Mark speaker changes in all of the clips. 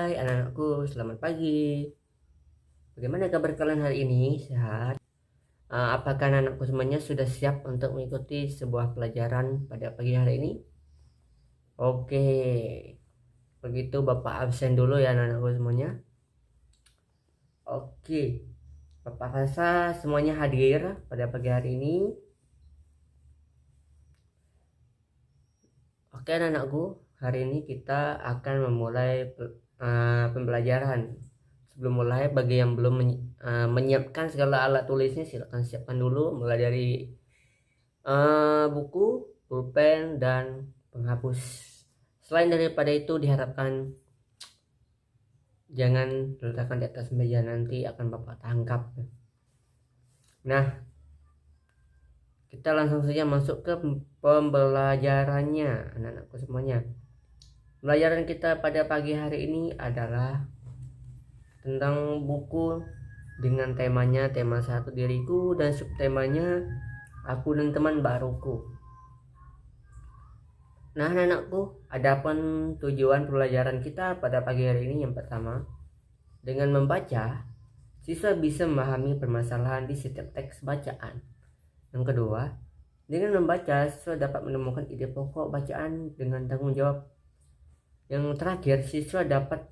Speaker 1: Hai anak-anakku, selamat pagi. Bagaimana kabar kalian hari ini? Sehat? Apakah anak-anakku semuanya sudah siap untuk mengikuti sebuah pelajaran pada pagi hari ini? Oke, begitu Bapak absen dulu ya anak-anakku semuanya. Oke, Bapak rasa semuanya hadir pada pagi hari ini. Oke anak-anakku, hari ini kita akan memulai pembelajaran. Sebelum mulai, bagi yang belum menyiapkan segala alat tulisnya, silakan siapkan dulu, mulai dari buku, pulpen, dan penghapus. Selain daripada itu, diharapkan jangan letakkan di atas meja, nanti akan Bapak tangkap. Nah, kita langsung saja masuk ke pembelajarannya anak-anakku semuanya. Pembelajaran kita pada pagi hari ini adalah tentang buku dengan temanya tema satu diriku dan subtemanya aku dan teman baruku. Nah anak-anakku, adapun tujuan pembelajaran kita pada pagi hari ini yang pertama, dengan membaca siswa bisa memahami permasalahan di setiap teks bacaan. Yang kedua, dengan membaca siswa dapat menemukan ide pokok bacaan dengan tanggung jawab. Yang terakhir, siswa dapat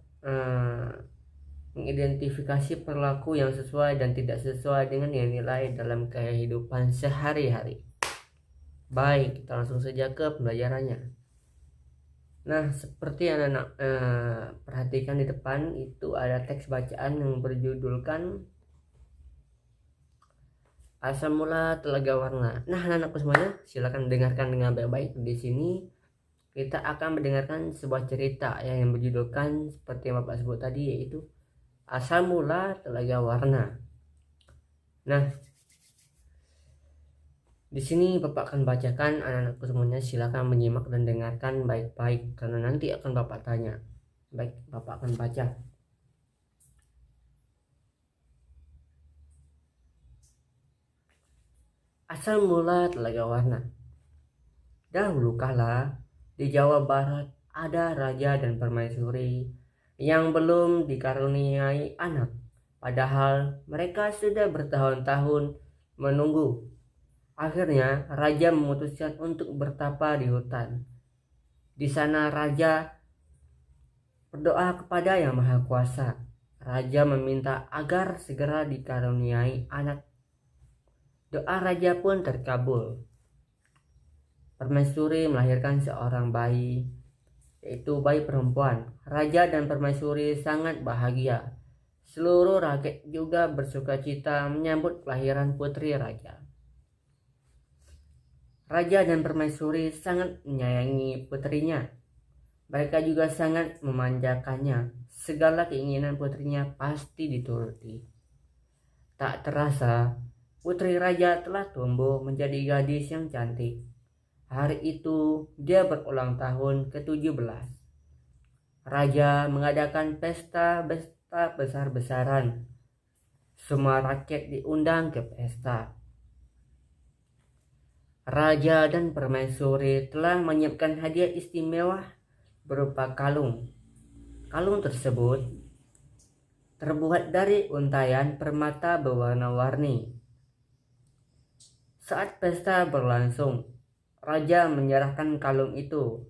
Speaker 1: mengidentifikasi perilaku yang sesuai dan tidak sesuai dengan nilai dalam kehidupan sehari-hari. Baik, kita langsung saja ke pembelajarannya. Nah, seperti yang anak perhatikan di depan itu ada teks bacaan yang berjudulkan Asal Mula Telaga Warna. Nah, anak-anakku semuanya, silakan dengarkan dengan baik-baik. Di sini kita akan mendengarkan sebuah cerita yang berjudulkan seperti yang Bapak sebut tadi, yaitu Asal Mula Telaga Warna. Nah, di sini Bapak akan bacakan, anak-anakku semuanya silakan menyimak dan dengarkan baik-baik karena nanti akan Bapak tanya. Baik, Bapak akan baca. Asal Mula Telaga Warna. Dahulu kala di Jawa Barat ada raja dan permaisuri yang belum dikaruniai anak, padahal mereka sudah bertahun-tahun menunggu. Akhirnya raja memutuskan untuk bertapa di hutan. Di sana raja berdoa kepada Yang Maha Kuasa. Raja meminta agar segera dikaruniai anak. Doa raja pun terkabul. Permaisuri melahirkan seorang bayi, yaitu bayi perempuan. Raja dan permaisuri sangat bahagia. Seluruh rakyat juga bersukacita menyambut kelahiran putri raja. Raja dan permaisuri sangat menyayangi putrinya. Mereka juga sangat memanjakannya. Segala keinginan putrinya pasti dituruti. Tak terasa, putri raja telah tumbuh menjadi gadis yang cantik. Hari itu dia berulang tahun ke-17. Raja mengadakan pesta besar-besaran. Semua rakyat diundang ke pesta. Raja dan permaisuri telah menyiapkan hadiah istimewa berupa kalung. Kalung tersebut terbuat dari untaian permata berwarna-warni. Saat pesta berlangsung, raja menyerahkan kalung itu.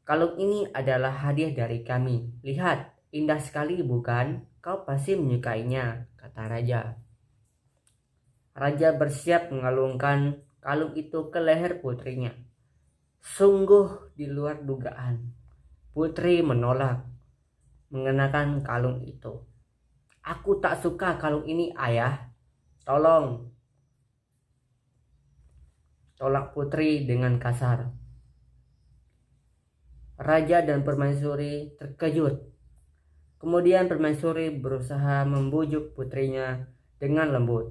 Speaker 1: Kalung ini adalah hadiah dari kami. Lihat, indah sekali bukan? Kau pasti menyukainya, kata raja. Raja bersiap mengalungkan kalung itu ke leher putrinya. Sungguh di luar dugaan, putri menolak mengenakan kalung itu. Aku tak suka kalung ini, ayah. Tolong. Tolak putri dengan kasar. Raja dan permaisuri terkejut. Kemudian permaisuri berusaha membujuk putrinya dengan lembut.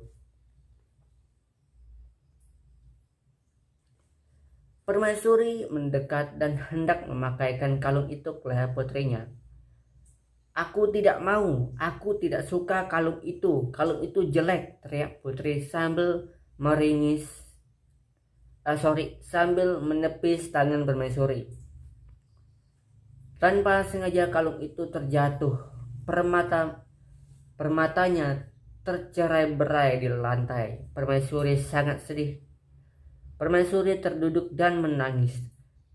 Speaker 1: Permaisuri mendekat dan hendak memakaikan kalung itu ke leher putrinya. Aku tidak mau, aku tidak suka kalung itu jelek, teriak putri sambil sambil menepis tangan permaisuri. Tanpa sengaja kalung itu terjatuh. Permatanya tercerai-berai di lantai. Permaisuri sangat sedih. Permaisuri terduduk dan menangis.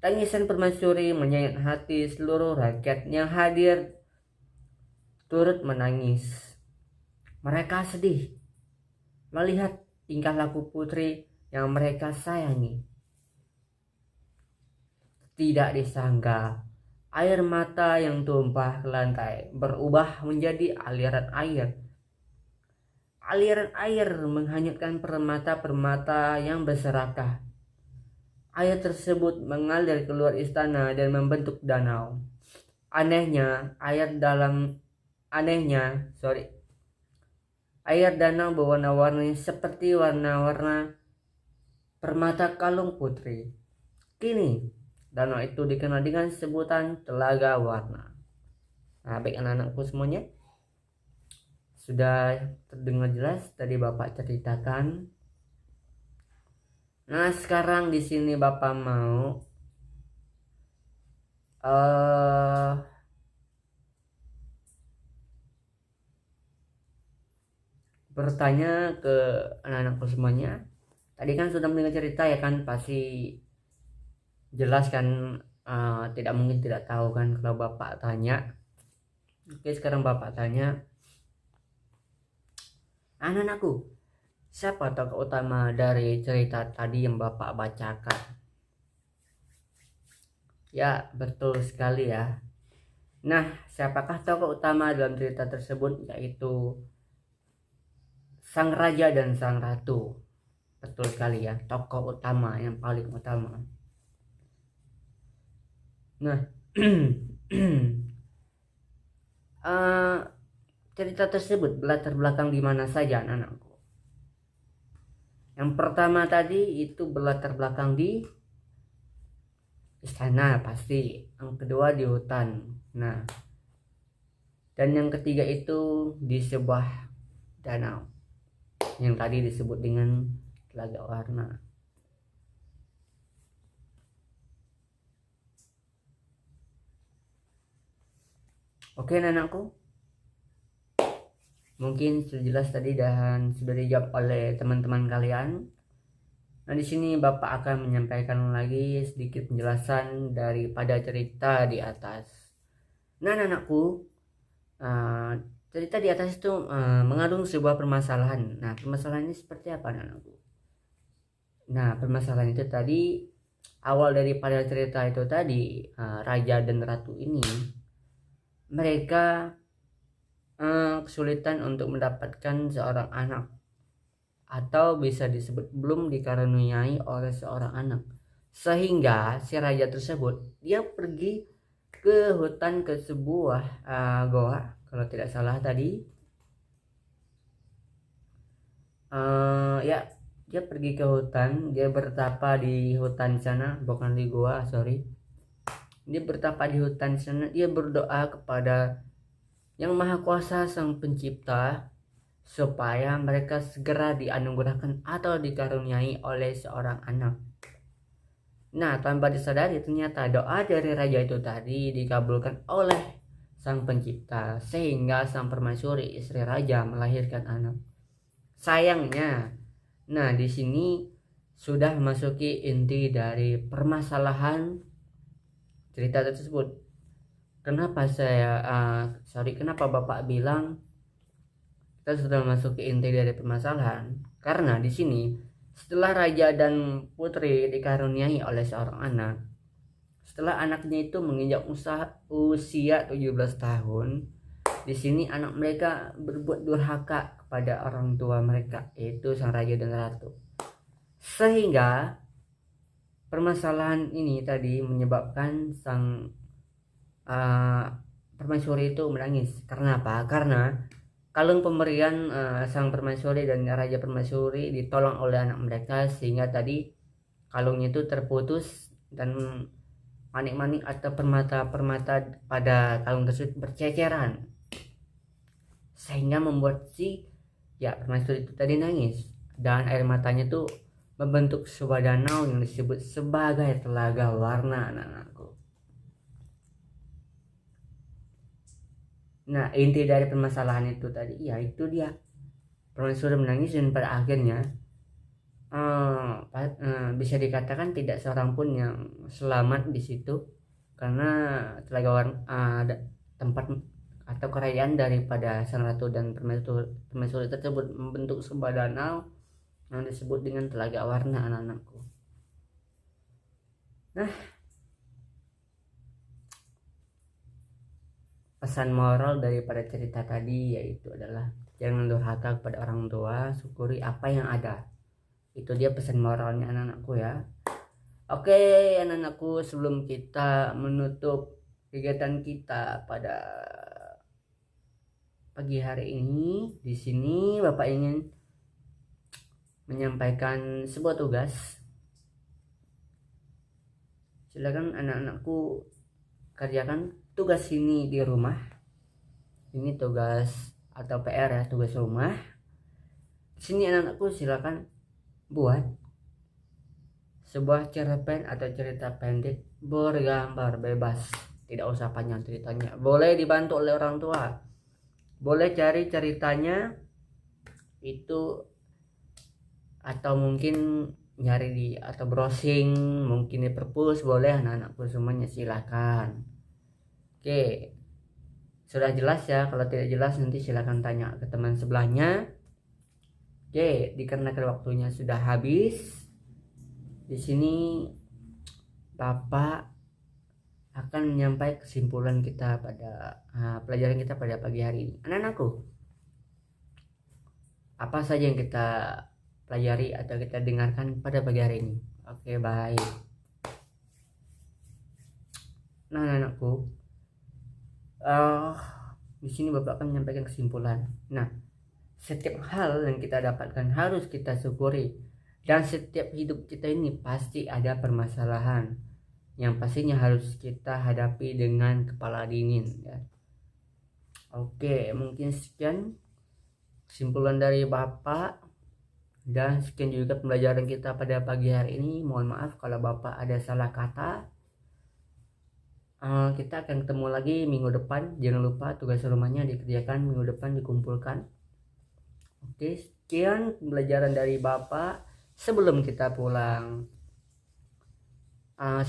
Speaker 1: Tangisan Permaisuri menyengat hati seluruh rakyat yang hadir turut menangis. Mereka sedih melihat tingkah laku putri yang mereka sayangi. Tidak disangka, air mata yang tumpah ke lantai berubah menjadi aliran air. Aliran air menghanyutkan permata-permata yang berserakah. Air tersebut mengalir keluar istana dan membentuk danau. Anehnya, air danau berwarna-warni seperti warna-warna permata kalung putri. Kini, danau itu dikenal dengan sebutan Telaga Warna. Nah, baik anak-anakku semuanya, sudah terdengar jelas tadi Bapak ceritakan. Nah, sekarang di sini Bapak mau bertanya ke anak-anakku semuanya. Tadi kan sudah mendengar cerita ya kan, pasti jelas kan, tidak mungkin tidak tahu kan kalau Bapak tanya. Oke, sekarang Bapak tanya, anak-anakku, siapa tokoh utama dari cerita tadi yang Bapak bacakan? Ya, betul sekali ya. Nah, siapakah tokoh utama dalam cerita tersebut? Yaitu Sang Raja dan Sang Ratu. Betul sekali ya, tokoh utama yang paling utama. Nah, cerita tersebut berlatar belakang di mana saja anak-anakku? Yang pertama tadi itu berlatar belakang di istana pasti. Yang kedua di hutan. Nah, dan yang ketiga itu di sebuah danau yang tadi disebut dengan Telaga Warna. Oke anak-anakku, mungkin sudah jelas tadi dan sudah dijawab oleh teman-teman kalian. Nah, di sini Bapak akan menyampaikan lagi sedikit penjelasan daripada cerita di atas. Nah, anak-anakku, cerita di atas itu mengandung sebuah permasalahan. Nah, permasalahan ini seperti apa anak-anakku? Nah, permasalahan itu tadi, awal daripada cerita itu tadi, raja dan ratu ini mereka kesulitan untuk mendapatkan seorang anak, atau bisa disebut belum dikaruniai oleh seorang anak, sehingga si raja tersebut dia pergi ke hutan, ke sebuah goa kalau tidak salah tadi. Ya, dia pergi ke hutan, dia bertapa di hutan sana, bukan di goa, sorry. Dia bertapa di hutan sana, dia berdoa kepada Yang Maha Kuasa Sang Pencipta supaya mereka segera dianugerahkan atau dikaruniai oleh seorang anak. Nah, tanpa disadari ternyata doa dari raja itu tadi dikabulkan oleh Sang Pencipta, sehingga Sang Permaisuri istri raja melahirkan anak. Sayangnya, nah di sini sudah memasuki inti dari permasalahan cerita tersebut. Kenapa kenapa Bapak bilang kita sudah memasuki inti dari permasalahan? Karena di sini setelah raja dan putri dikaruniai oleh seorang anak, setelah anaknya itu menginjak usia 17 tahun, di sini anak mereka berbuat durhaka kepada orang tua mereka, yaitu sang raja dan ratu. Sehingga permasalahan ini tadi menyebabkan sang permaisuri itu menangis. Karena apa? Karena kalung pemberian sang permaisuri dan raja permaisuri ditolong oleh anak mereka, sehingga tadi kalungnya itu terputus dan manik-manik atau permata-permata pada kalung tersebut berceceran, sehingga membuat si permaisuri itu tadi nangis, dan air matanya tuh membentuk sebuah danau yang disebut sebagai Telaga Warna anak-anakku. Nah, inti dari permasalahan itu tadi ya itu dia, permaisuri menangis dan pada akhirnya bisa dikatakan tidak seorang pun yang selamat di situ, karena ada tempat atau kerajaan daripada sang ratu dan permaisuri tersebut membentuk sebuah danau yang disebut dengan Telaga Warna, anak-anakku. Nah, pesan moral daripada cerita tadi yaitu adalah jangan durhaka kepada orang tua, syukuri apa yang ada. Itu dia pesan moralnya, anak-anakku ya. Oke, anak-anakku, sebelum kita menutup kegiatan kita pada pagi hari ini, di sini Bapak ingin menyampaikan sebuah tugas. Silakan anak-anakku kerjakan tugas ini di rumah. Ini tugas atau PR ya, tugas rumah. Di sini anak-anakku silakan buat sebuah cerpen atau cerita pendek bergambar bebas, tidak usah panjang ceritanya, boleh dibantu oleh orang tua, boleh cari ceritanya itu atau mungkin nyari di atau browsing mungkin di perpus, boleh anak-anakku semuanya, silakan. Oke, sudah jelas ya? Kalau tidak jelas nanti silakan tanya ke teman sebelahnya. Oke, dikarenakan waktunya sudah habis, di sini Bapak akan menyampaikan kesimpulan kita pada pelajaran kita pada pagi hari ini. Anak-anakku, apa saja yang kita pelajari atau kita dengarkan pada pagi hari ini? Oke, baik. Nah, anak-anakku, di sini Bapak akan menyampaikan kesimpulan. Nah, setiap hal yang kita dapatkan harus kita syukuri, dan setiap hidup kita ini pasti ada permasalahan yang pastinya harus kita hadapi dengan kepala dingin ya. Oke, mungkin sekian kesimpulan dari Bapak, dan sekian juga pembelajaran kita pada pagi hari ini. Mohon maaf kalau Bapak ada salah kata. Kita akan ketemu lagi minggu depan. Jangan lupa tugas rumahnya dikerjakan minggu depan, dikumpulkan. Oke, sekian pembelajaran dari Bapak. Sebelum kita pulang,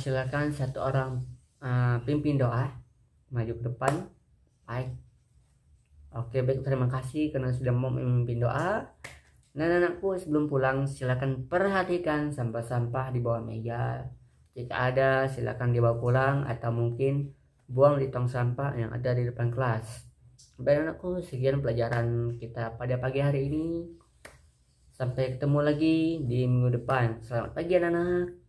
Speaker 1: silakan satu orang pimpin doa maju ke depan. Baik. Oke, baik, terima kasih karena sudah mau memimpin doa. Nah, anakku, sebelum pulang silakan perhatikan sampah-sampah di bawah meja. Jika ada silakan dibawa pulang atau mungkin buang di tong sampah yang ada di depan kelas. Baik anakku, sekian pelajaran kita pada pagi hari ini. Sampai ketemu lagi di minggu depan. Selamat pagi anak-anak.